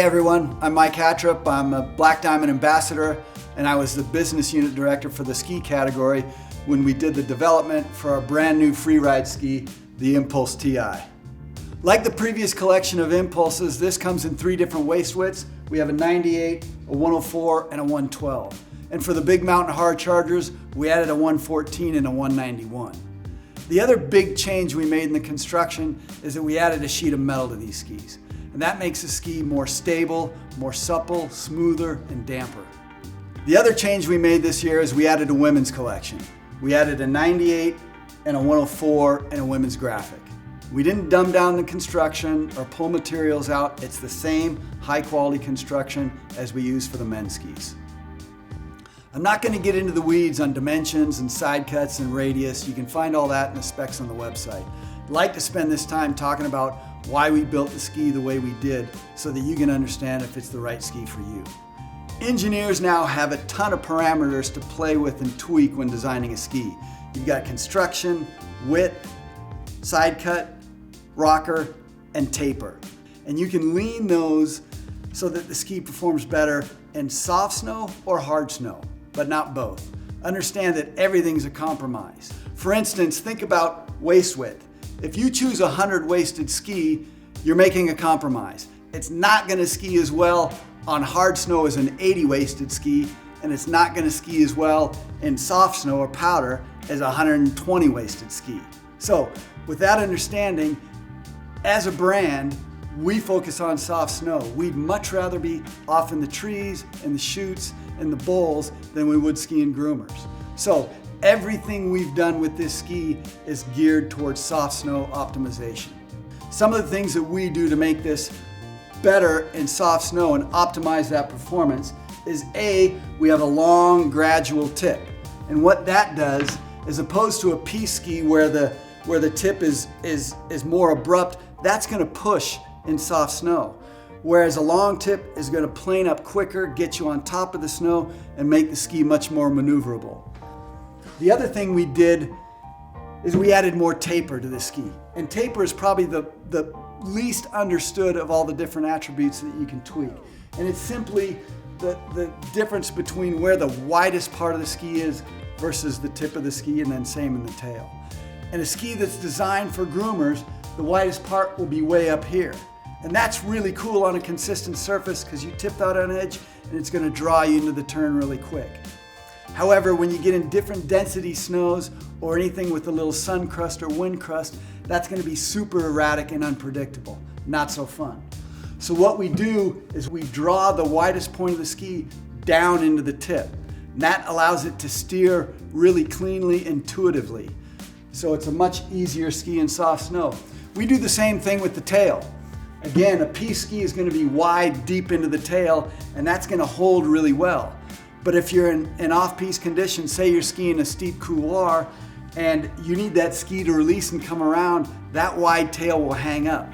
Hey everyone, I'm Mike Hattrup. I'm a Black Diamond ambassador, and I was the business unit director for the ski category when we did the development for our brand new freeride ski, the Impulse TI. Like the previous collection of Impulses, this comes in 3 different waist widths. We have a 98, a 104, and a 112. And for the big mountain hard chargers, we added a 114 and a 191. The other big change we made in the construction is that we added a sheet of metal to these skis. And that makes the ski more stable, more supple, smoother, and damper. The other change we made this year is we added a women's collection. We added a 98 and a 104 and a women's graphic. We didn't dumb down the construction or pull materials out. It's the same high quality construction as we use for the men's skis. I'm not going to get into the weeds on dimensions and side cuts and radius. You can find all that in the specs on the website. I'd like to spend this time talking about why we built the ski the way we did so that you can understand if it's the right ski for you. Engineers now have a ton of parameters to play with and tweak when designing a ski. You've got construction, width, side cut, rocker, and taper. And you can lean those so that the ski performs better in soft snow or hard snow, but not both. Understand that everything's a compromise. For instance, think about waist width. If you choose a 100 waisted ski, you're making a compromise. It's not going to ski as well on hard snow as an 80 waisted ski, and it's not going to ski as well in soft snow or powder as a 120 waisted ski. So with that understanding, as a brand, we focus on soft snow. We'd much rather be off in the trees, in the chutes, in the bowls than we would ski in groomers. So everything we've done with this ski is geared towards soft snow optimization. Some of the things that we do to make this better in soft snow and optimize that performance is we have a long gradual tip. And what that does, as opposed to a piece ski where the tip is more abrupt, that's going to push in soft snow. Whereas a long tip is going to plane up quicker, get you on top of the snow, and make the ski much more maneuverable. The other thing we did is we added more taper to the ski. And taper is probably the least understood of all the different attributes that you can tweak. And it's simply the difference between where the widest part of the ski is versus the tip of the ski, and then same in the tail. And a ski that's designed for groomers, the widest part will be way up here. And that's really cool on a consistent surface because you tip that on edge and it's going to draw you into the turn really quick. However, when you get in different density snows or anything with a little sun crust or wind crust, that's going to be super erratic and unpredictable. Not so fun. So what we do is we draw the widest point of the ski down into the tip. And that allows it to steer really cleanly, intuitively. So it's a much easier ski in soft snow. We do the same thing with the tail. Again, a piece ski is going to be wide deep into the tail, and that's going to hold really well. But if you're in off-piste conditions, say you're skiing a steep couloir and you need that ski to release and come around, that wide tail will hang up.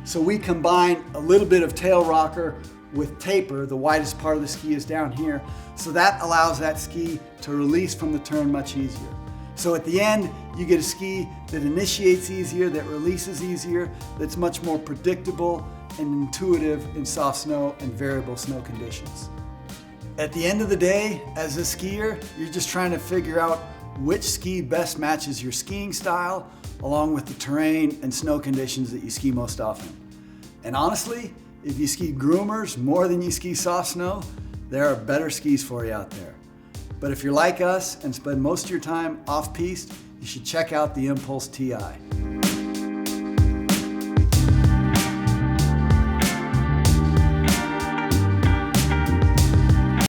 So we combine a little bit of tail rocker with taper. The widest part of the ski is down here. So that allows that ski to release from the turn much easier. So at the end, you get a ski that initiates easier, that releases easier, that's much more predictable and intuitive in soft snow and variable snow conditions. At the end of the day, as a skier, you're just trying to figure out which ski best matches your skiing style, along with the terrain and snow conditions that you ski most often. And honestly, if you ski groomers more than you ski soft snow, there are better skis for you out there. But if you're like us and spend most of your time off-piste, you should check out the Impulse TI.